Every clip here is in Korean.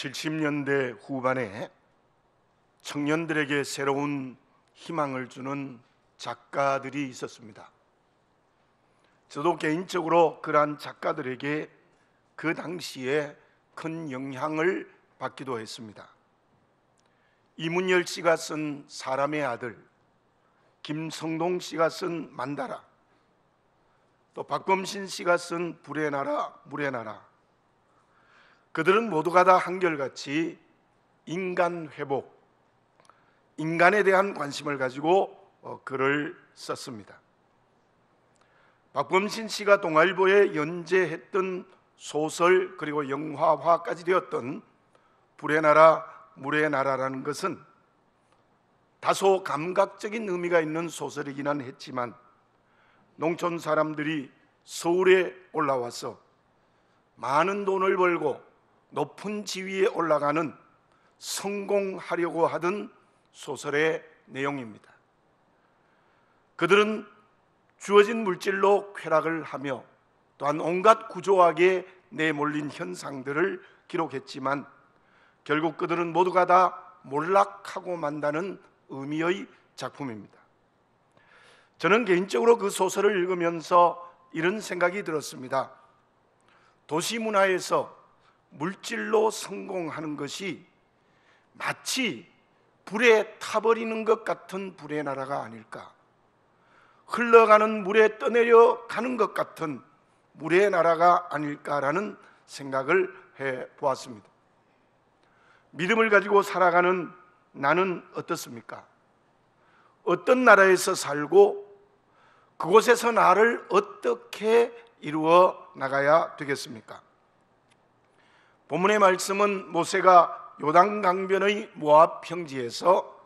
70년대 후반에 청년들에게 새로운 희망을 주는 작가들이 있었습니다. 저도 개인적으로 그러한 작가들에게 그 당시에 큰 영향을 받기도 했습니다. 이문열 씨가 쓴 사람의 아들, 김성동 씨가 쓴 만다라, 또 박범신 씨가 쓴 불의 나라, 물의 나라. 그들은 모두가 다 한결같이 인간 회복, 인간에 대한 관심을 가지고 글을 썼습니다. 박범신 씨가 동아일보에 연재했던 소설 그리고 영화화까지 되었던 불의 나라, 물의 나라라는 것은 다소 감각적인 의미가 있는 소설이기는 했지만 농촌 사람들이 서울에 올라와서 많은 돈을 벌고 높은 지위에 올라가는 성공하려고 하던 소설의 내용입니다. 그들은 주어진 물질로 쾌락을 하며 또한 온갖 구조학에 내몰린 현상들을 기록했지만 결국 그들은 모두가 다 몰락하고 만다는 의미의 작품입니다. 저는 개인적으로 그 소설을 읽으면서 이런 생각이 들었습니다. 도시 문화에서 물질로 성공하는 것이 마치 불에 타버리는 것 같은 불의 나라가 아닐까, 흘러가는 물에 떠내려 가는 것 같은 물의 나라가 아닐까라는 생각을 해보았습니다. 믿음을 가지고 살아가는 나는 어떻습니까? 어떤 나라에서 살고 그곳에서 나를 어떻게 이루어 나가야 되겠습니까? 본문의 말씀은 모세가 요단강변의 모압 평지에서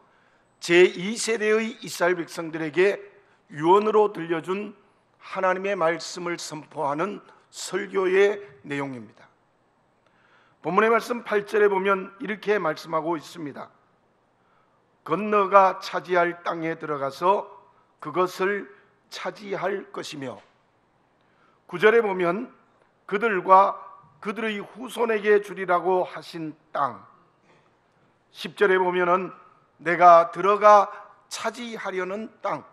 제2세대의 이스라엘 백성들에게 유언으로 들려준 하나님의 말씀을 선포하는 설교의 내용입니다. 본문의 말씀 8절에 보면 이렇게 말씀하고 있습니다. 건너가 차지할 땅에 들어가서 그것을 차지할 것이며, 9절에 보면 그들과 그들의 후손에게 주리라고 하신 땅, 10절에 보면은 내가 들어가 차지하려는 땅,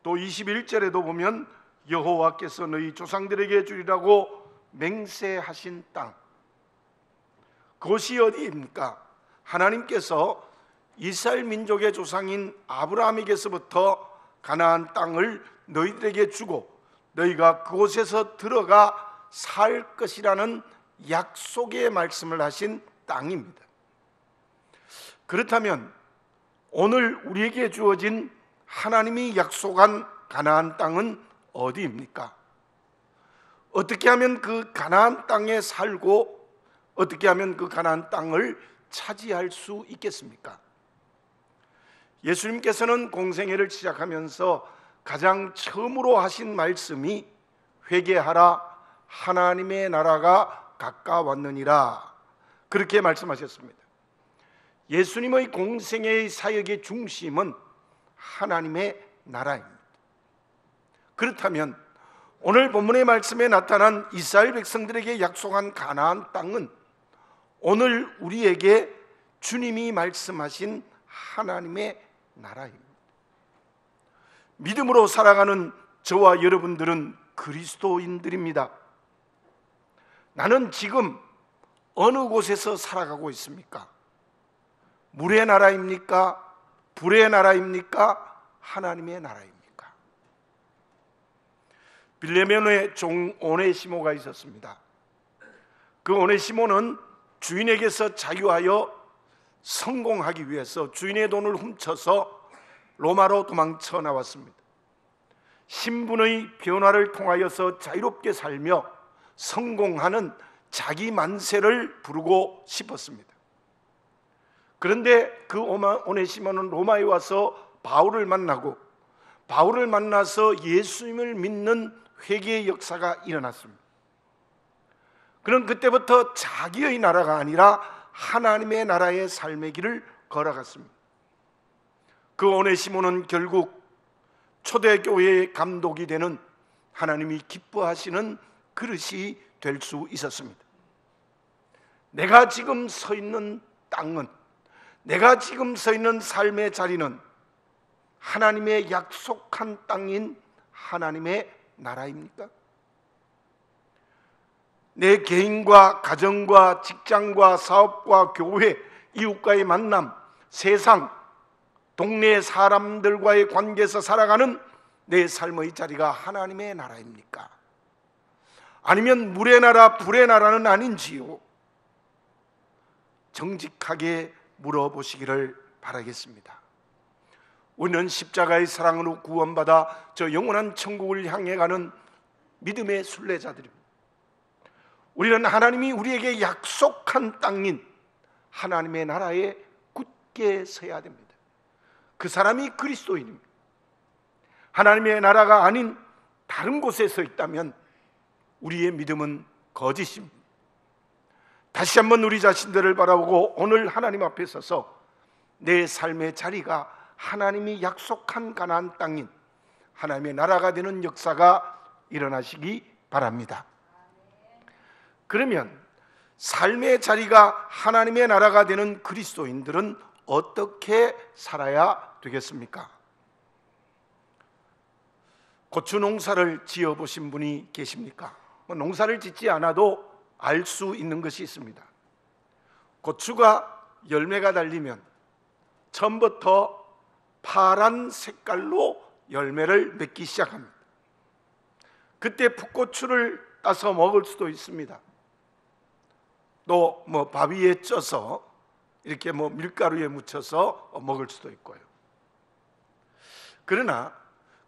또 21절에도 보면 여호와께서 너희 조상들에게 주리라고 맹세하신 땅. 그것이 어디입니까? 하나님께서 이스라엘 민족의 조상인 아브라함에게서부터 가나안 땅을 너희들에게 주고 너희가 그곳에서 들어가 살 것이라는 약속의 말씀을 하신 땅입니다. 그렇다면 오늘 우리에게 주어진 하나님이 약속한 가나안 땅은 어디입니까? 어떻게 하면 그 가나안 땅에 살고 어떻게 하면 그 가나안 땅을 차지할 수 있겠습니까? 예수님께서는 공생애를 시작하면서 가장 처음으로 하신 말씀이 회개하라, 하나님의 나라가 가까웠느니라, 그렇게 말씀하셨습니다. 예수님의 공생애의 사역의 중심은 하나님의 나라입니다. 그렇다면 오늘 본문의 말씀에 나타난 이스라엘 백성들에게 약속한 가나안 땅은 오늘 우리에게 주님이 말씀하신 하나님의 나라입니다. 믿음으로 살아가는 저와 여러분들은 그리스도인들입니다. 나는 지금 어느 곳에서 살아가고 있습니까? 물의 나라입니까? 불의 나라입니까? 하나님의 나라입니까? 빌레몬의 종 오네시모가 있었습니다. 그 오네시모는 주인에게서 자유하여 성공하기 위해서 주인의 돈을 훔쳐서 로마로 도망쳐 나왔습니다. 신분의 변화를 통하여서 자유롭게 살며 성공하는 자기 만세를 부르고 싶었습니다. 그런데 그 오네시모는 로마에 와서 바울을 만나고 바울을 만나서 예수님을 믿는 회개의 역사가 일어났습니다. 그는 그때부터 자기의 나라가 아니라 하나님의 나라의 삶의 길을 걸어갔습니다. 그 오네시모는 결국 초대교회의 감독이 되는 하나님이 기뻐하시는 그릇이 될 수 있었습니다. 내가 지금 서 있는 땅은, 내가 지금 서 있는 삶의 자리는 하나님의 약속한 땅인 하나님의 나라입니까? 내 개인과 가정과 직장과 사업과 교회, 이웃과의 만남, 세상, 동네 사람들과의 관계에서 살아가는 내 삶의 자리가 하나님의 나라입니까? 아니면 물의 나라, 불의 나라는 아닌지요? 정직하게 물어보시기를 바라겠습니다. 우리는 십자가의 사랑으로 구원받아 저 영원한 천국을 향해 가는 믿음의 순례자들입니다. 우리는 하나님이 우리에게 약속한 땅인 하나님의 나라에 굳게 서야 됩니다. 그 사람이 그리스도인입니다. 하나님의 나라가 아닌 다른 곳에 서 있다면 우리의 믿음은 거짓입니다. 다시 한번 우리 자신들을 바라보고 오늘 하나님 앞에 서서 내 삶의 자리가 하나님이 약속한 가나안 땅인 하나님의 나라가 되는 역사가 일어나시기 바랍니다. 그러면 삶의 자리가 하나님의 나라가 되는 그리스도인들은 어떻게 살아야 되겠습니까? 고추 농사를 지어보신 분이 계십니까? 농사를 짓지 않아도 알 수 있는 것이 있습니다. 고추가 열매가 달리면 처음부터 파란 색깔로 열매를 맺기 시작합니다. 그때 풋고추를 따서 먹을 수도 있습니다. 또 밥 위에 쪄서 이렇게 밀가루에 묻혀서 먹을 수도 있고요. 그러나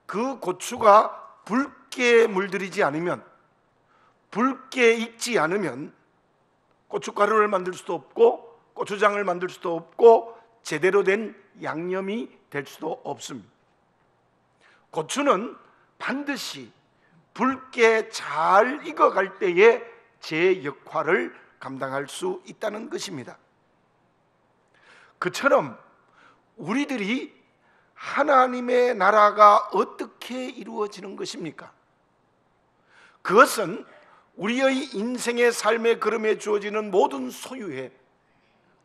그 고추가 붉게 물들이지 않으면, 붉게 익지 않으면 고춧가루를 만들 수도 없고 고추장을 만들 수도 없고 제대로 된 양념이 될 수도 없습니다. 고추는 반드시 붉게 잘 익어갈 때에 제 역할을 감당할 수 있다는 것입니다. 그처럼 우리들이 하나님의 나라가 어떻게 이루어지는 것입니까? 그것은 우리의 인생의 삶의 걸음에 주어지는 모든 소유에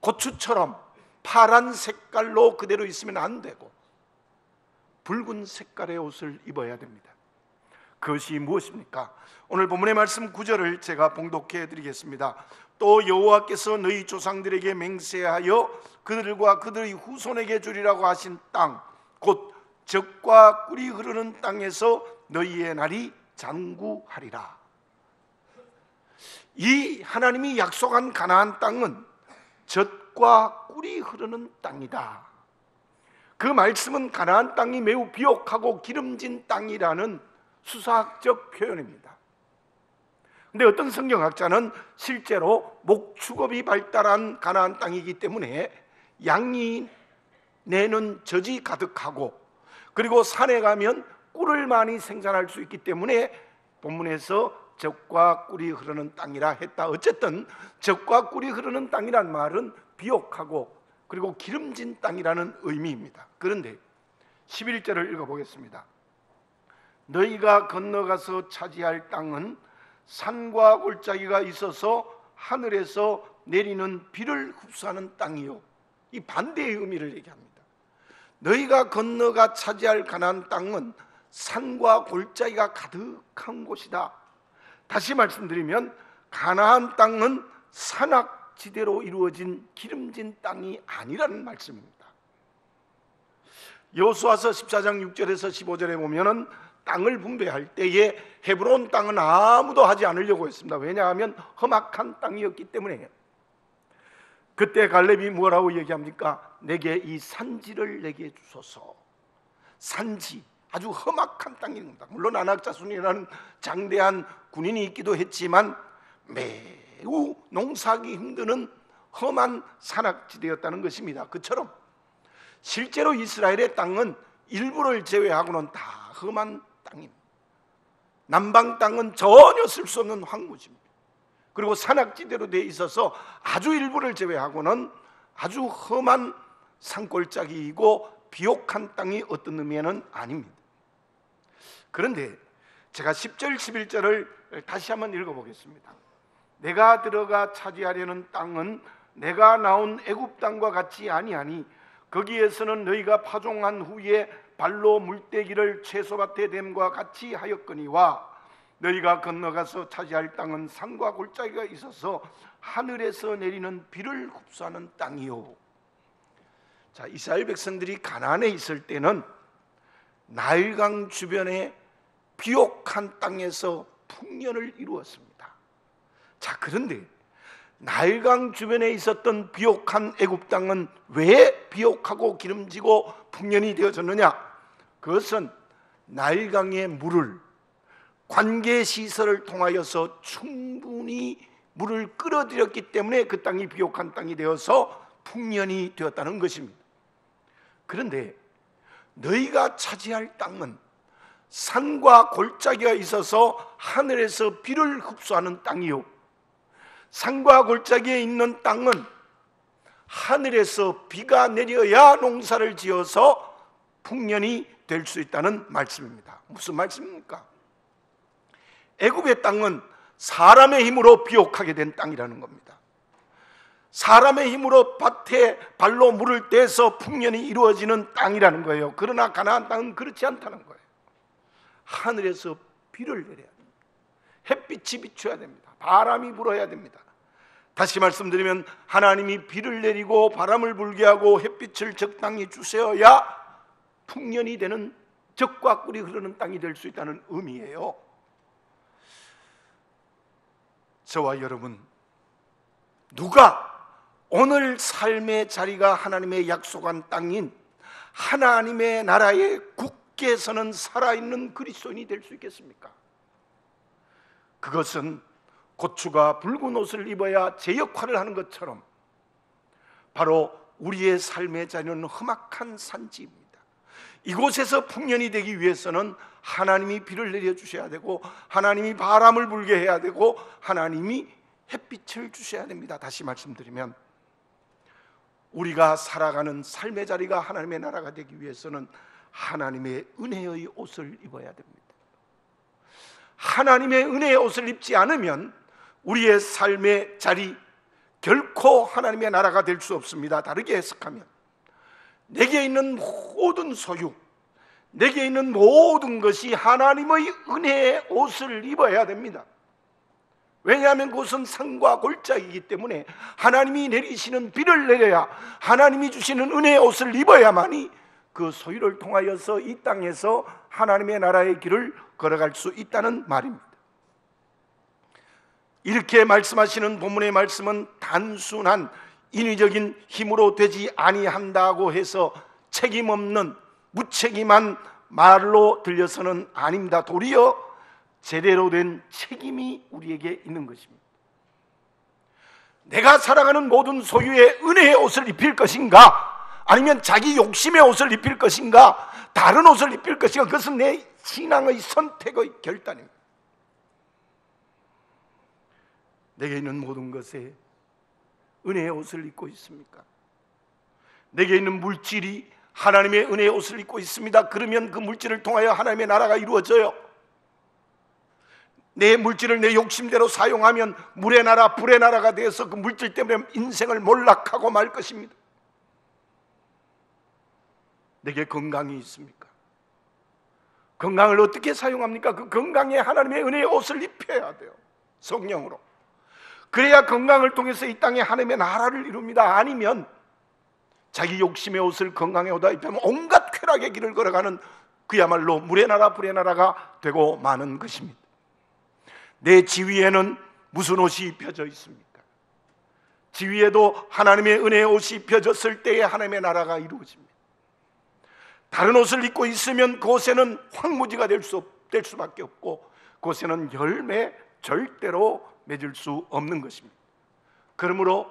고추처럼 파란 색깔로 그대로 있으면 안 되고 붉은 색깔의 옷을 입어야 됩니다. 그것이 무엇입니까? 오늘 본문의 말씀 9절을 제가 봉독해 드리겠습니다. 또 여호와께서 너희 조상들에게 맹세하여 그들과 그들의 후손에게 주리라고 하신 땅, 곧 젖과 꿀이 흐르는 땅에서 너희의 날이 장구하리라. 이 하나님이 약속한 가나안 땅은 젖과 꿀이 흐르는 땅이다. 그 말씀은 가나안 땅이 매우 비옥하고 기름진 땅이라는 수사학적 표현입니다. 근데 어떤 성경학자는 실제로 목축업이 발달한 가나안 땅이기 때문에 양이 내는 젖이 가득하고, 그리고 산에 가면 꿀을 많이 생산할 수 있기 때문에 본문에서 젖과 꿀이 흐르는 땅이라 했다. 어쨌든 젖과 꿀이 흐르는 땅이란 말은 비옥하고 그리고 기름진 땅이라는 의미입니다. 그런데 11절을 읽어보겠습니다. 너희가 건너가서 차지할 땅은 산과 골짜기가 있어서 하늘에서 내리는 비를 흡수하는 땅이요. 이 반대의 의미를 얘기합니다. 너희가 건너가 차지할 가나안 땅은 산과 골짜기가 가득한 곳이다. 다시 말씀드리면 가나안 땅은 산악지대로 이루어진 기름진 땅이 아니라는 말씀입니다. 여호수아서 14장 6절에서 15절에 보면은 땅을 분배할 때에 헤브론 땅은 아무도 하지 않으려고 했습니다. 왜냐하면 험악한 땅이었기 때문에. 그때 갈렙이 뭐라고 얘기합니까? 내게 이 산지를 내게 주소서. 산지, 아주 험악한 땅입니다. 물론 안악자손이라는 장대한 군인이 있기도 했지만 매우 농사하기 힘든 험한 산악지대였다는 것입니다. 그처럼 실제로 이스라엘의 땅은 일부를 제외하고는 다 험한 땅입니다. 남방 땅은 전혀 쓸 수 없는 황무지입니다. 그리고 산악지대로 되어 있어서 아주 일부를 제외하고는 아주 험한 산골짜기이고 비옥한 땅이 어떤 의미에는 아닙니다. 그런데 제가 10절 11절을 다시 한번 읽어보겠습니다. 내가 들어가 차지하려는 땅은 내가 나온 애굽 땅과 같지 아니하니 거기에서는 너희가 파종한 후에 발로 물대기를 채소밭에 됨과 같이 하였거니와 너희가 건너가서 차지할 땅은 산과 골짜기가 있어서 하늘에서 내리는 비를 흡수하는 땅이요. 자, 이스라엘 백성들이 가나안에 있을 때는 나일강 주변의 비옥한 땅에서 풍년을 이루었습니다. 자, 그런데 나일강 주변에 있었던 비옥한 애굽 땅은 왜 비옥하고 기름지고 풍년이 되어졌느냐? 그것은 나일강의 물을 관계시설을 통하여서 충분히 물을 끌어들였기 때문에 그 땅이 비옥한 땅이 되어서 풍년이 되었다는 것입니다. 그런데 너희가 차지할 땅은 산과 골짜기가 있어서 하늘에서 비를 흡수하는 땅이요, 산과 골짜기에 있는 땅은 하늘에서 비가 내려야 농사를 지어서 풍년이 될 수 있다는 말씀입니다. 무슨 말씀입니까? 애굽의 땅은 사람의 힘으로 비옥하게 된 땅이라는 겁니다. 사람의 힘으로 밭에 발로 물을 떼서 풍년이 이루어지는 땅이라는 거예요. 그러나 가나안 땅은 그렇지 않다는 거예요. 하늘에서 비를 내려야 됩니다. 햇빛이 비춰야 됩니다. 바람이 불어야 됩니다. 다시 말씀드리면 하나님이 비를 내리고 바람을 불게 하고 햇빛을 적당히 주셔야 풍년이 되는 적과 꿀이 흐르는 땅이 될 수 있다는 의미예요. 저와 여러분, 누가 오늘 삶의 자리가 하나님의 약속한 땅인 하나님의 나라에 굳게 서는 살아있는 그리스도인이 될 수 있겠습니까? 그것은 고추가 붉은 옷을 입어야 제 역할을 하는 것처럼 바로 우리의 삶의 자리는 험악한 산지입니다. 이곳에서 풍년이 되기 위해서는 하나님이 비를 내려주셔야 되고 하나님이 바람을 불게 해야 되고 하나님이 햇빛을 주셔야 됩니다. 다시 말씀드리면 우리가 살아가는 삶의 자리가 하나님의 나라가 되기 위해서는 하나님의 은혜의 옷을 입어야 됩니다. 하나님의 은혜의 옷을 입지 않으면 우리의 삶의 자리 결코 하나님의 나라가 될 수 없습니다. 다르게 해석하면 내게 있는 모든 소유, 내게 있는 모든 것이 하나님의 은혜의 옷을 입어야 됩니다. 왜냐하면 그것은 산과 골짜기이기 때문에 하나님이 내리시는 비를 내려야, 하나님이 주시는 은혜의 옷을 입어야만이 그 소유를 통하여서 이 땅에서 하나님의 나라의 길을 걸어갈 수 있다는 말입니다. 이렇게 말씀하시는 본문의 말씀은 단순한 인위적인 힘으로 되지 아니한다고 해서 책임 없는 무책임한 말로 들려서는 아닙니다. 도리어 제대로 된 책임이 우리에게 있는 것입니다. 내가 살아가는 모든 소유의 은혜의 옷을 입힐 것인가, 아니면 자기 욕심의 옷을 입힐 것인가, 다른 옷을 입힐 것인가, 그것은 내 신앙의 선택의 결단입니다. 내게 있는 모든 것에 은혜의 옷을 입고 있습니까? 내게 있는 물질이 하나님의 은혜의 옷을 입고 있습니다. 그러면 그 물질을 통하여 하나님의 나라가 이루어져요. 내 물질을 내 욕심대로 사용하면 물의 나라, 불의 나라가 되어서 그 물질 때문에 인생을 몰락하고 말 것입니다. 내게 건강이 있습니까? 건강을 어떻게 사용합니까? 그 건강에 하나님의 은혜의 옷을 입혀야 돼요. 성령으로. 그래야 건강을 통해서 이 땅에 하나님의 나라를 이룹니다. 아니면 자기 욕심의 옷을 건강에 오다 입히면 온갖 쾌락의 길을 걸어가는 그야말로 물의 나라, 불의 나라가 되고 마는 것입니다. 내 지위에는 무슨 옷이 입혀져 있습니까? 지위에도 하나님의 은혜의 옷이 입혀졌을 때에 하나님의 나라가 이루어집니다. 다른 옷을 입고 있으면 그곳에는 황무지가 될 수밖에 없고 그곳에는 열매 절대로 맺을 수 없는 것입니다. 그러므로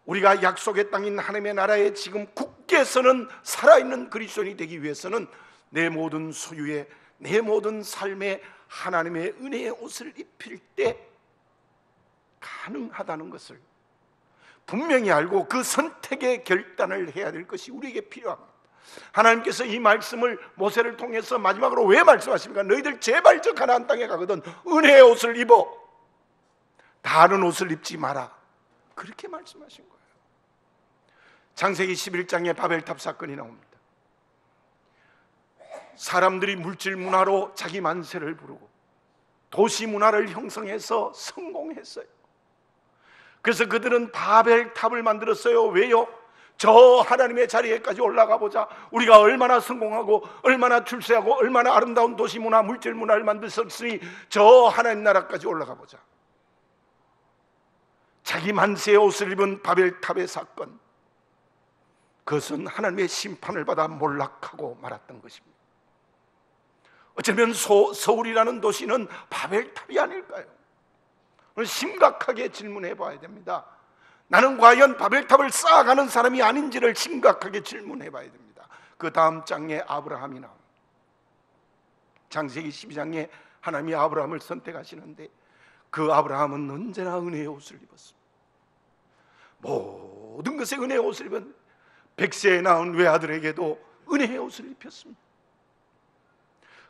우리가 약속의 땅인 하나님의 나라에 지금 굳게 서는 살아있는 그리스도인이 되기 위해서는 내 모든 소유에, 내 모든 삶에 하나님의 은혜의 옷을 입힐 때 가능하다는 것을 분명히 알고 그 선택의 결단을 해야 될 것이 우리에게 필요합니다. 하나님께서 이 말씀을 모세를 통해서 마지막으로 왜 말씀하십니까? 너희들 제발 저 가나안 땅에 가거든 은혜의 옷을 입어. 다른 옷을 입지 마라, 그렇게 말씀하신 거예요. 창세기 11장에 바벨탑 사건이 나옵니다. 사람들이 물질 문화로 자기 만세를 부르고 도시 문화를 형성해서 성공했어요. 그래서 그들은 바벨탑을 만들었어요. 왜요? 저 하나님의 자리에까지 올라가 보자. 우리가 얼마나 성공하고 얼마나 출세하고 얼마나 아름다운 도시 문화, 물질 문화를 만들었으니 저 하나님 나라까지 올라가 보자. 자기 만세의 옷을 입은 바벨탑의 사건, 그것은 하나님의 심판을 받아 몰락하고 말았던 것입니다. 어쩌면 서울이라는 도시는 바벨탑이 아닐까요? 심각하게 질문해 봐야 됩니다. 나는 과연 바벨탑을 쌓아가는 사람이 아닌지를 심각하게 질문해 봐야 됩니다. 그 다음 장에 아브라함이 나옵니다. 창세기 12장에 하나님이 아브라함을 선택하시는데 그 아브라함은 언제나 은혜의 옷을 입었습니다. 모든 것에 은혜의 옷을 입은 백세에 낳은 외아들에게도 은혜의 옷을 입혔습니다.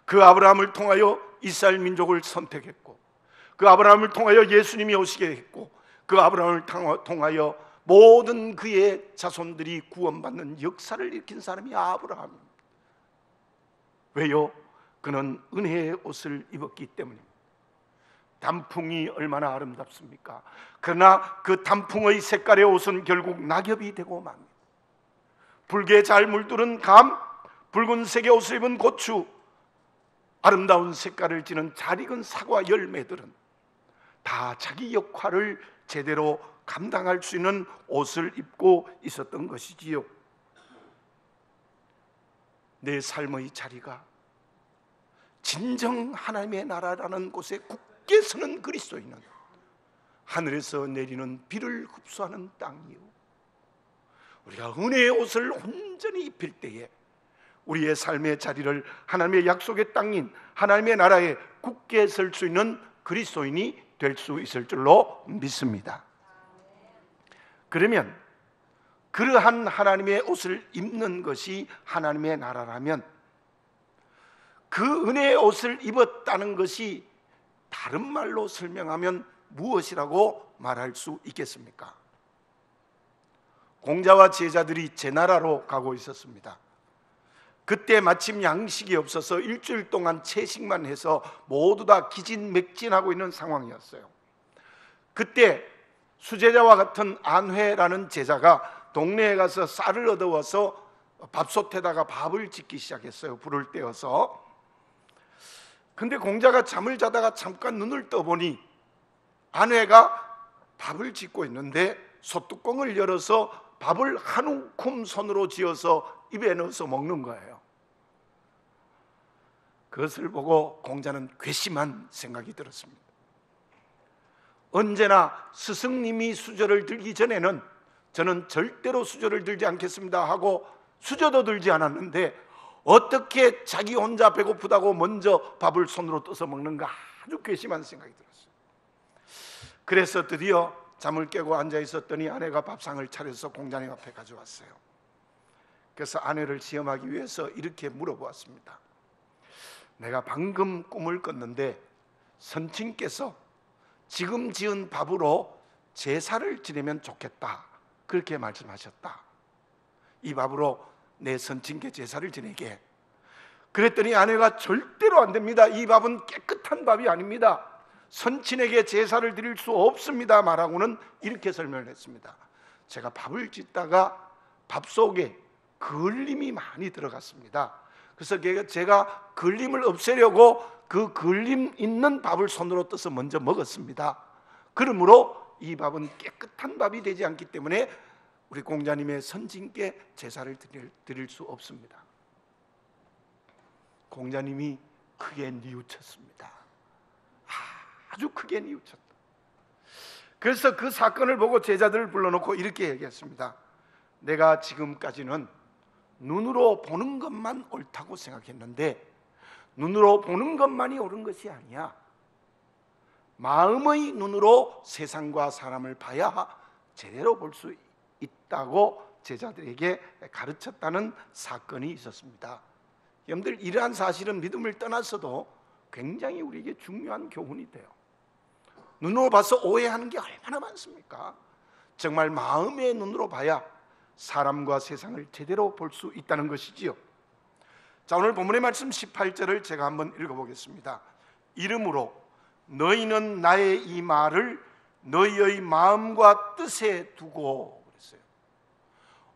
그 아브라함을 통하여 이스라엘 민족을 선택했고, 그 아브라함을 통하여 예수님이 오시게 했고, 그 아브라함을 통하여 모든 그의 자손들이 구원받는 역사를 일으킨 사람이 아브라함입니다. 왜요? 그는 은혜의 옷을 입었기 때문입니다. 단풍이 얼마나 아름답습니까? 그러나 그 단풍의 색깔의 옷은 결국 낙엽이 되고 맙니다. 붉게 잘 물들은 감, 붉은색의 옷을 입은 고추, 아름다운 색깔을 지닌 잘 익은 사과 열매들은 다 자기 역할을 제대로 감당할 수 있는 옷을 입고 있었던 것이지요. 내 삶의 자리가 진정 하나님의 나라라는 곳에 굳게 서는 그리스도인은 하늘에서 내리는 비를 흡수하는 땅이요, 우리가 은혜의 옷을 온전히 입힐 때에 우리의 삶의 자리를 하나님의 약속의 땅인 하나님의 나라에 굳게 설 수 있는 그리스도인이 될 수 있을 줄로 믿습니다. 그러면 그러한 하나님의 옷을 입는 것이 하나님의 나라라면 그 은혜의 옷을 입었다는 것이 다른 말로 설명하면 무엇이라고 말할 수 있겠습니까? 공자와 제자들이 제나라로 가고 있었습니다. 그때 마침 양식이 없어서 일주일 동안 채식만 해서 모두 다 기진맥진하고 있는 상황이었어요. 그때 수제자와 같은 안회라는 제자가 동네에 가서 쌀을 얻어와서 밥솥에다가 밥을 짓기 시작했어요. 불을 떼어서. 근데 공자가 잠을 자다가 잠깐 눈을 떠보니 안회가 밥을 짓고 있는데 솥뚜껑을 열어서 밥을 한 움큼 손으로 쥐어서 입에 넣어서 먹는 거예요. 그것을 보고 공자는 괘씸한 생각이 들었습니다. 언제나 스승님이 수저를 들기 전에는 저는 절대로 수저를 들지 않겠습니다 하고 수저도 들지 않았는데 어떻게 자기 혼자 배고프다고 먼저 밥을 손으로 떠서 먹는가, 아주 괘씸한 생각이 들었어요. 그래서 드디어 잠을 깨고 앉아 있었더니 아내가 밥상을 차려서 공자님 앞에 가져왔어요. 그래서 아내를 시험하기 위해서 이렇게 물어보았습니다. 내가 방금 꿈을 꿨는데 선친께서 지금 지은 밥으로 제사를 지내면 좋겠다, 그렇게 말씀하셨다. 이 밥으로 내 선친께 제사를 지내게. 그랬더니 아내가 절대로 안 됩니다. 이 밥은 깨끗한 밥이 아닙니다. 선친에게 제사를 드릴 수 없습니다 말하고는 이렇게 설명을 했습니다. 제가 밥을 짓다가 밥 속에 걸림이 많이 들어갔습니다. 그래서 제가 걸림을 없애려고 그 걸림 있는 밥을 손으로 떠서 먼저 먹었습니다. 그러므로 이 밥은 깨끗한 밥이 되지 않기 때문에 우리 공자님의 선친께 제사를 드릴 수 없습니다. 공자님이 크게 뉘우쳤습니다. 아주 크게 뉘우쳤다. 그래서 그 사건을 보고 제자들을 불러놓고 이렇게 얘기했습니다. 내가 지금까지는 눈으로 보는 것만 옳다고 생각했는데 눈으로 보는 것만이 옳은 것이 아니야. 마음의 눈으로 세상과 사람을 봐야 제대로 볼 수 있다고 제자들에게 가르쳤다는 사건이 있었습니다. 여러분들, 이러한 사실은 믿음을 떠나서도 굉장히 우리에게 중요한 교훈이 돼요. 눈으로 봐서 오해하는 게 얼마나 많습니까? 정말 마음의 눈으로 봐야 사람과 세상을 제대로 볼 수 있다는 것이지요. 자, 오늘 본문의 말씀 18절을 제가 한번 읽어보겠습니다. 이러므로 너희는 나의 이 말을 너희의 마음과 뜻에 두고 그랬어요.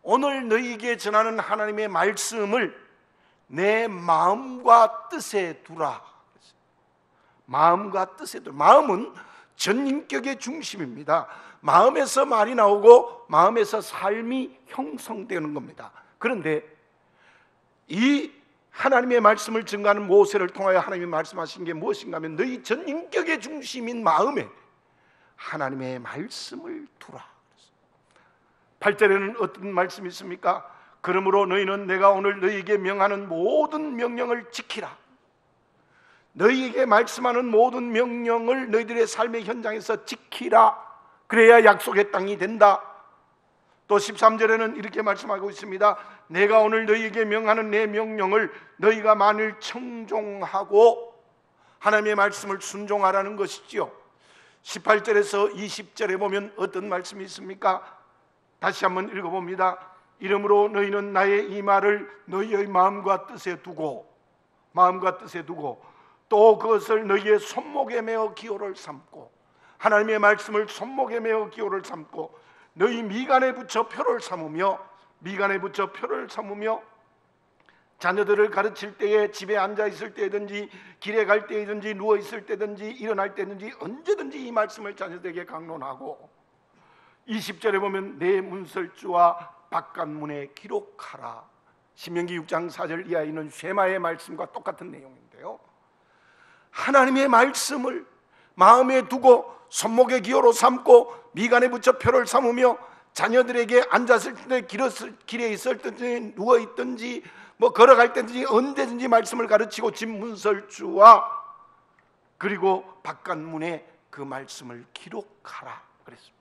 오늘 너희에게 전하는 하나님의 말씀을 내 마음과 뜻에 두라. 마음과 뜻에 두라. 마음은 전인격의 중심입니다. 마음에서 말이 나오고 마음에서 삶이 형성되는 겁니다. 그런데 이 하나님의 말씀을 증거하는 모세를 통하여 하나님이 말씀하신 게 무엇인가 하면 너희 전인격의 중심인 마음에 하나님의 말씀을 두라. 8절에는 어떤 말씀이 있습니까? 그러므로 너희는 내가 오늘 너희에게 명하는 모든 명령을 지키라. 너희에게 말씀하는 모든 명령을 너희들의 삶의 현장에서 지키라. 그래야 약속의 땅이 된다. 또 13절에는 이렇게 말씀하고 있습니다. 내가 오늘 너희에게 명하는 내 명령을 너희가 만일 청종하고 하나님의 말씀을 순종하라는 것이지요. 18절에서 20절에 보면 어떤 말씀이 있습니까? 다시 한번 읽어봅니다. 이러므로 너희는 나의 이 말을 너희의 마음과 뜻에 두고 또 그것을 너희의 손목에 메어 기호를 삼고, 하나님의 말씀을 손목에 메어 기호를 삼고 너희 미간에 붙여 표를 삼으며 자녀들을 가르칠 때에 집에 앉아 있을 때든지 길에 갈 때든지 누워 있을 때든지 일어날 때든지 언제든지 이 말씀을 자녀들에게 강론하고, 20절에 보면 내 문설주와 바깥문에 기록하라. 신명기 6장 4절 이하에 있는 쉐마의 말씀과 똑같은 내용인데요, 하나님의 말씀을 마음에 두고 손목에 기호로 삼고 미간에 붙여 표를 삼으며 자녀들에게 앉았을 때 길에 있을 때 누워 있든지 걸어갈 때든지 언제든지 말씀을 가르치고 집 문설주와 그리고 바깥문에 그 말씀을 기록하라 그랬습니다.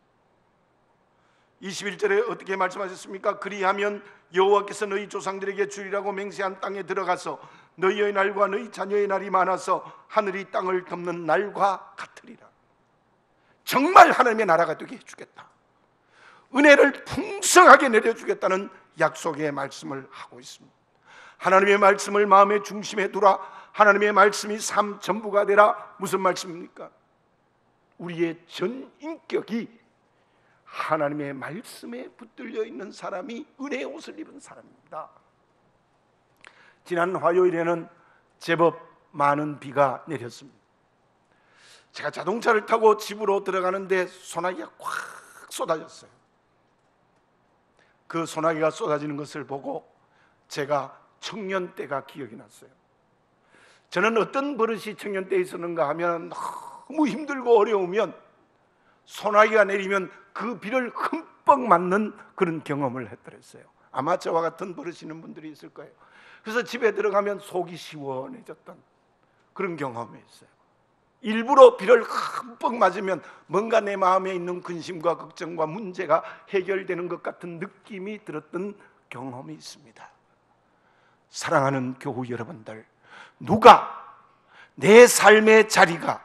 21절에 어떻게 말씀하셨습니까? 그리하면 여호와께서 너희 조상들에게 주리라고 맹세한 땅에 들어가서 너희의 날과 너희 자녀의 날이 많아서 하늘이 땅을 덮는 날과 같으리라. 정말 하나님의 나라가 되게 해주겠다, 은혜를 풍성하게 내려주겠다는 약속의 말씀을 하고 있습니다. 하나님의 말씀을 마음의 중심에 두라. 하나님의 말씀이 삶 전부가 되라. 무슨 말씀입니까? 우리의 전 인격이 하나님의 말씀에 붙들려 있는 사람이 은혜의 옷을 입은 사람입니다. 지난 화요일에는 제법 많은 비가 내렸습니다. 제가 자동차를 타고 집으로 들어가는데 소나기가 꽉 쏟아졌어요. 그 소나기가 쏟아지는 것을 보고 제가 청년 때가 기억이 났어요. 저는 어떤 버릇이 청년 때에 있었는가 하면 너무 힘들고 어려우면 소나기가 내리면 그 비를 흠뻑 맞는 그런 경험을 했더랬어요. 아마 저와 같은 버릇이 있는 분들이 있을 거예요. 그래서 집에 들어가면 속이 시원해졌던 그런 경험이 있어요. 일부러 비를 흠뻑 맞으면 뭔가 내 마음에 있는 근심과 걱정과 문제가 해결되는 것 같은 느낌이 들었던 경험이 있습니다. 사랑하는 교우 여러분들, 누가 내 삶의 자리가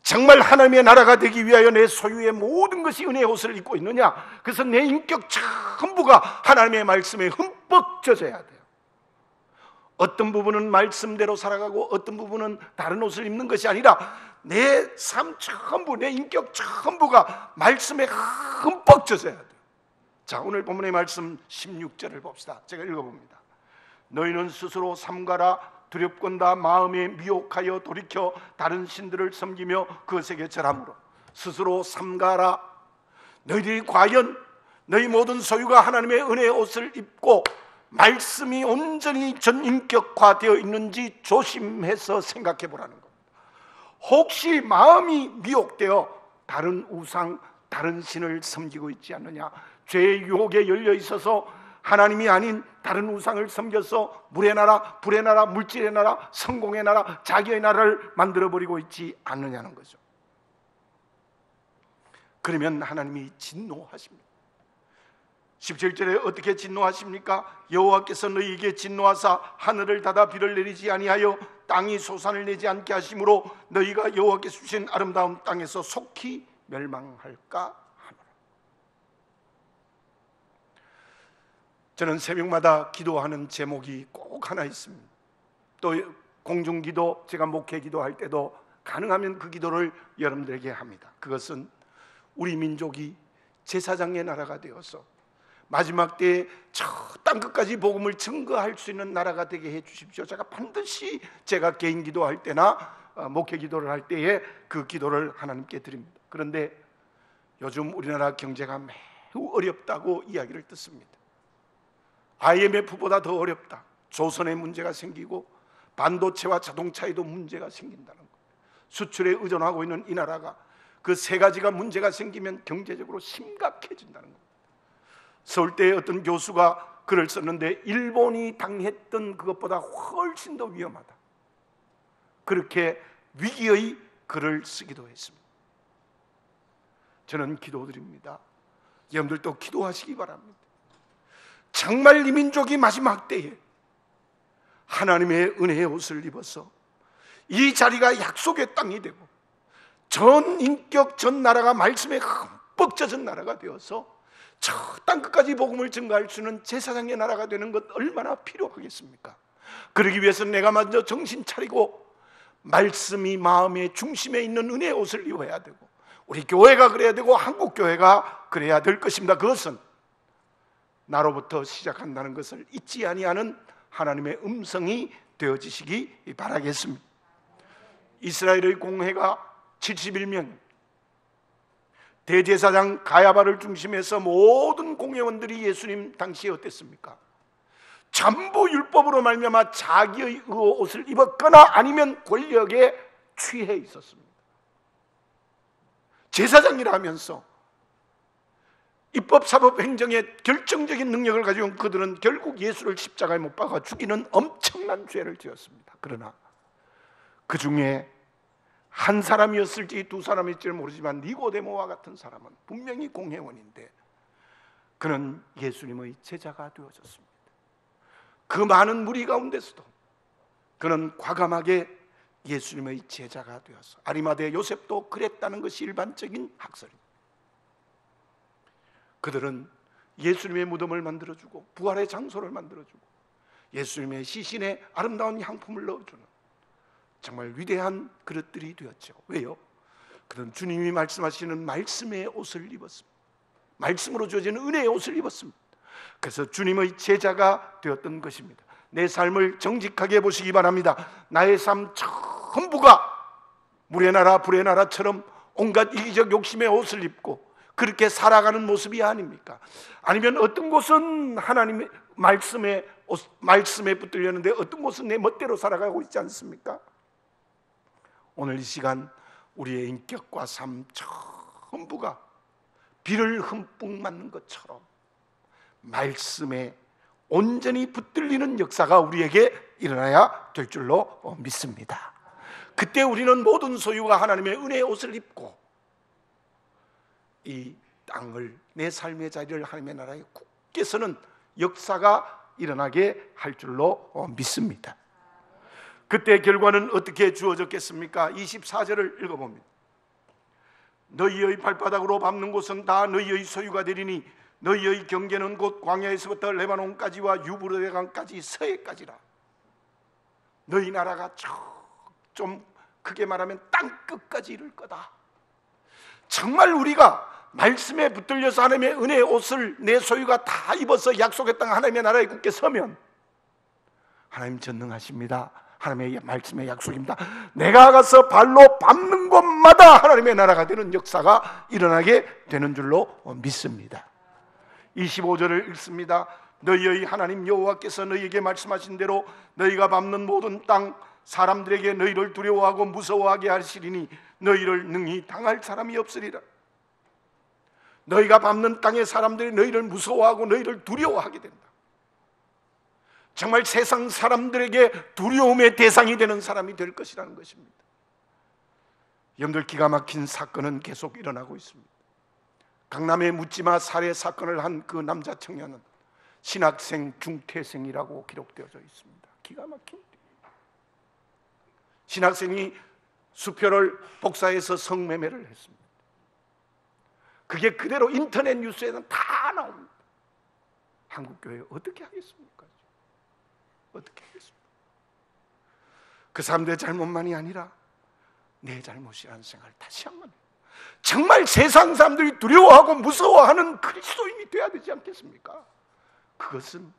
정말 하나님의 나라가 되기 위하여 내 소유의 모든 것이 은혜의 옷을 입고 있느냐? 그래서 내 인격 전부가 하나님의 말씀에 흠뻑 젖어야 돼요. 어떤 부분은 말씀대로 살아가고 어떤 부분은 다른 옷을 입는 것이 아니라 내 삶 전부, 내 인격 전부가 말씀에 흠뻑 젖어야 돼요. 자, 오늘 본문의 말씀 16절을 봅시다. 제가 읽어봅니다. 너희는 스스로 삼가라. 두렵건다 마음에 미혹하여 돌이켜 다른 신들을 섬기며 그것에게 절함으로. 스스로 삼가라. 너희들이 과연 너희 모든 소유가 하나님의 은혜의 옷을 입고 말씀이 온전히 전인격화되어 있는지 조심해서 생각해 보라는 겁니다. 혹시 마음이 미혹되어 다른 우상, 다른 신을 섬기고 있지 않느냐? 죄의 유혹에 열려 있어서 하나님이 아닌 다른 우상을 섬겨서 물의 나라, 불의 나라, 물질의 나라, 성공의 나라, 자기의 나라를 만들어버리고 있지 않느냐는 거죠. 그러면 하나님이 진노하십니다. 17절에 어떻게 진노하십니까? 여호와께서 너희에게 진노하사 하늘을 닫아 비를 내리지 아니하여 땅이 소산을 내지 않게 하심으로 너희가 여호와께서 주신 아름다운 땅에서 속히 멸망할까 하노라. 저는 새벽마다 기도하는 제목이 꼭 하나 있습니다. 또 공중기도, 제가 목회기도 할 때도 가능하면 그 기도를 여러분들에게 합니다. 그것은 우리 민족이 제사장의 나라가 되어서 마지막 때에 저 땅끝까지 복음을 증거할 수 있는 나라가 되게 해 주십시오. 제가 반드시 제가 개인 기도할 때나 목회 기도를 할 때에 그 기도를 하나님께 드립니다. 그런데 요즘 우리나라 경제가 매우 어렵다고 이야기를 듣습니다. IMF보다 더 어렵다. 조선에 문제가 생기고 반도체와 자동차에도 문제가 생긴다는 것. 수출에 의존하고 있는 이 나라가 그 세 가지가 문제가 생기면 경제적으로 심각해진다는 것. 서울대의 어떤 교수가 글을 썼는데 일본이 당했던 그것보다 훨씬 더 위험하다. 그렇게 위기의 글을 쓰기도 했습니다. 저는 기도드립니다. 여러분들도 기도하시기 바랍니다. 정말 이 민족이 마지막 때에 하나님의 은혜의 옷을 입어서 이 자리가 약속의 땅이 되고 전 인격 전 나라가 말씀에 흠뻑 젖은 나라가 되어서 저 땅끝까지 복음을 증거할 수 있는 제사장의 나라가 되는 것 얼마나 필요하겠습니까? 그러기 위해서 내가 먼저 정신 차리고 말씀이 마음의 중심에 있는 은혜의 옷을 입어야 되고 우리 교회가 그래야 되고 한국 교회가 그래야 될 것입니다. 그것은 나로부터 시작한다는 것을 잊지 아니하는 하나님의 음성이 되어지시기 바라겠습니다. 이스라엘의 공회가 71명, 대제사장 가야바를 중심해서 모든 공회원들이 예수님 당시에 어땠습니까? 전부 율법으로 말미암아 자기의 옷을 입었거나 아니면 권력에 취해 있었습니다. 제사장이라면서 입법, 사법, 행정의 결정적인 능력을 가지고 온 그들은 결국 예수를 십자가에 못 박아 죽이는 엄청난 죄를 지었습니다. 그러나 그 중에 한 사람이었을지 두 사람일지 모르지만 니고데모와 같은 사람은 분명히 공회원인데 그는 예수님의 제자가 되어졌습니다. 그 많은 무리 가운데서도 그는 과감하게 예수님의 제자가 되어서 아리마대 요셉도 그랬다는 것이 일반적인 학설입니다. 그들은 예수님의 무덤을 만들어주고 부활의 장소를 만들어주고 예수님의 시신에 아름다운 향품을 넣어주는 정말 위대한 그릇들이 되었죠. 왜요? 그는 주님이 말씀하시는 말씀의 옷을 입었습니다. 말씀으로 주어지는 은혜의 옷을 입었습니다. 그래서 주님의 제자가 되었던 것입니다. 내 삶을 정직하게 보시기 바랍니다. 나의 삶 전부가 물의 나라 불의 나라처럼 온갖 이기적 욕심의 옷을 입고 그렇게 살아가는 모습이 아닙니까? 아니면 어떤 곳은 하나님의 말씀에 붙들렸는데 어떤 곳은 내 멋대로 살아가고 있지 않습니까? 오늘 이 시간 우리의 인격과 삶 전부가 비를 흠뻑 맞는 것처럼 말씀에 온전히 붙들리는 역사가 우리에게 일어나야 될 줄로 믿습니다. 그때 우리는 모든 소유가 하나님의 은혜의 옷을 입고 이 땅을 내 삶의 자리를 하나님의 나라에 굳게 서는 역사가 일어나게 할 줄로 믿습니다. 그때 결과는 어떻게 주어졌겠습니까? 24절을 읽어봅니다. 너희의 발바닥으로 밟는 곳은 다 너희의 소유가 되리니 너희의 경계는 곧 광야에서부터 레바논까지와 유브라데강까지 서해까지라. 너희 나라가 좀 크게 말하면 땅끝까지 이를 거다. 정말 우리가 말씀에 붙들려서 하나님의 은혜의 옷을 내 소유가 다 입어서 약속의 땅 하나님의 나라에 굳게 서면 하나님 전능하십니다. 하나님의 말씀의 약속입니다. 내가 가서 발로 밟는 곳마다 하나님의 나라가 되는 역사가 일어나게 되는 줄로 믿습니다. 25절을 읽습니다. 너희의 하나님 여호와께서 너희에게 말씀하신 대로 너희가 밟는 모든 땅 사람들에게 너희를 두려워하고 무서워하게 하시리니 너희를 능히 당할 사람이 없으리라. 너희가 밟는 땅의 사람들이 너희를 무서워하고 너희를 두려워하게 된다. 정말 세상 사람들에게 두려움의 대상이 되는 사람이 될 것이라는 것입니다. 여러분들 기가 막힌 사건은 계속 일어나고 있습니다. 강남의 묻지마 살해 사건을 한 그 남자 청년은 신학생 중퇴생이라고 기록되어져 있습니다. 기가 막힌 신학생이 수표를 복사해서 성매매를 했습니다. 그게 그대로 인터넷 뉴스에는 다 나옵니다. 한국교회 어떻게 하겠습니까? 어떻게 하겠습니까? 그 사람들의 잘못만이 아니라 내 잘못이라는 생각을 다시 한번 해요. 정말 세상 사람들이 두려워하고 무서워하는 그리스도인이 돼야 되지 않겠습니까? 그것은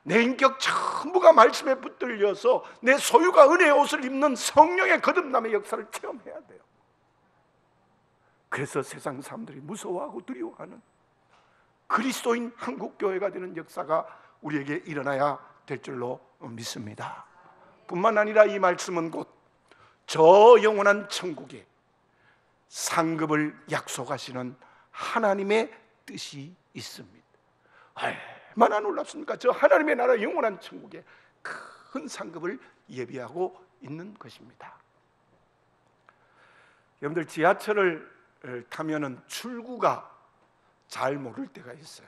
내 인격 전부가 말씀에 붙들려서 내 소유가 은혜의 옷을 입는 성령의 거듭남의 역사를 체험해야 돼요. 그래서 세상 사람들이 무서워하고 두려워하는 그리스도인 한국교회가 되는 역사가 우리에게 일어나야 될 줄로 믿습니다. 뿐만 아니라 이 말씀은 곧 저 영원한 천국에 상급을 약속하시는 하나님의 뜻이 있습니다. 얼마나 놀랍습니까? 저 하나님의 나라 영원한 천국에 큰 상급을 예비하고 있는 것입니다. 여러분들 지하철을 타면은 출구가 잘 모를 때가 있어요.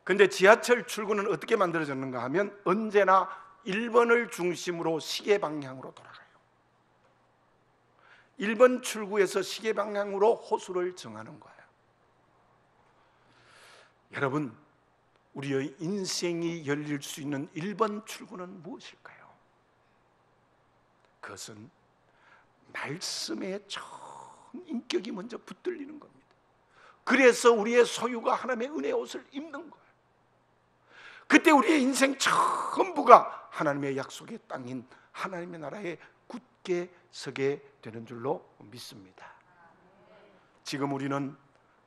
근데 지하철 출구는 어떻게 만들어졌는가 하면 언제나 1번을 중심으로 시계 방향으로 돌아가요. 1번 출구에서 시계 방향으로 호수를 정하는 거예요. 여러분, 우리의 인생이 열릴 수 있는 1번 출구는 무엇일까요? 그것은 말씀에 처음 인격이 먼저 붙들리는 겁니다. 그래서 우리의 소유가 하나님의 은혜의 옷을 입는 거예요. 그때 우리의 인생 전부가 하나님의 약속의 땅인 하나님의 나라에 굳게 서게 되는 줄로 믿습니다. 지금 우리는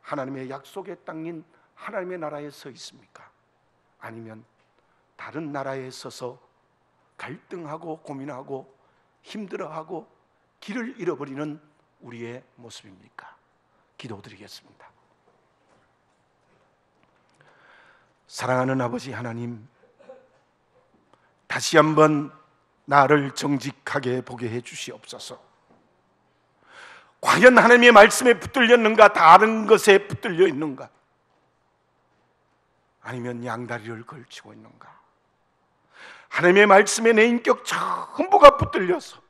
하나님의 약속의 땅인 하나님의 나라에 서 있습니까? 아니면 다른 나라에 서서 갈등하고 고민하고 힘들어하고 길을 잃어버리는 우리의 모습입니까? 기도드리겠습니다. 사랑하는 아버지 하나님, 다시 한번 나를 정직하게 보게 해 주시옵소서. 과연 하나님의 말씀에 붙들렸는가, 다른 것에 붙들려 있는가, 아니면 양다리를 걸치고 있는가? 하나님의 말씀에 내 인격 전부가 붙들려서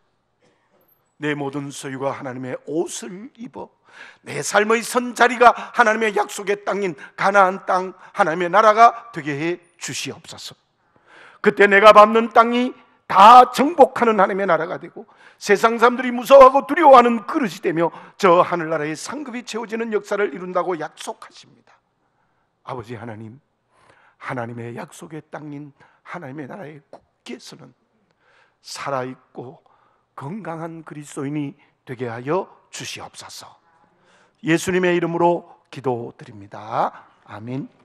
내 모든 소유가 하나님의 옷을 입어 내 삶의 선자리가 하나님의 약속의 땅인 가나안 땅, 하나님의 나라가 되게 해 주시옵소서. 그때 내가 밟는 땅이 다 정복하는 하나님의 나라가 되고 세상 사람들이 무서워하고 두려워하는 그릇이 되며 저 하늘나라의 상급이 채워지는 역사를 이룬다고 약속하십니다. 아버지 하나님, 하나님의 약속의 땅인 하나님의 나라에 굳게 서는 살아있고 건강한 그리스도인이 되게 하여 주시옵소서. 예수님의 이름으로 기도드립니다. 아멘.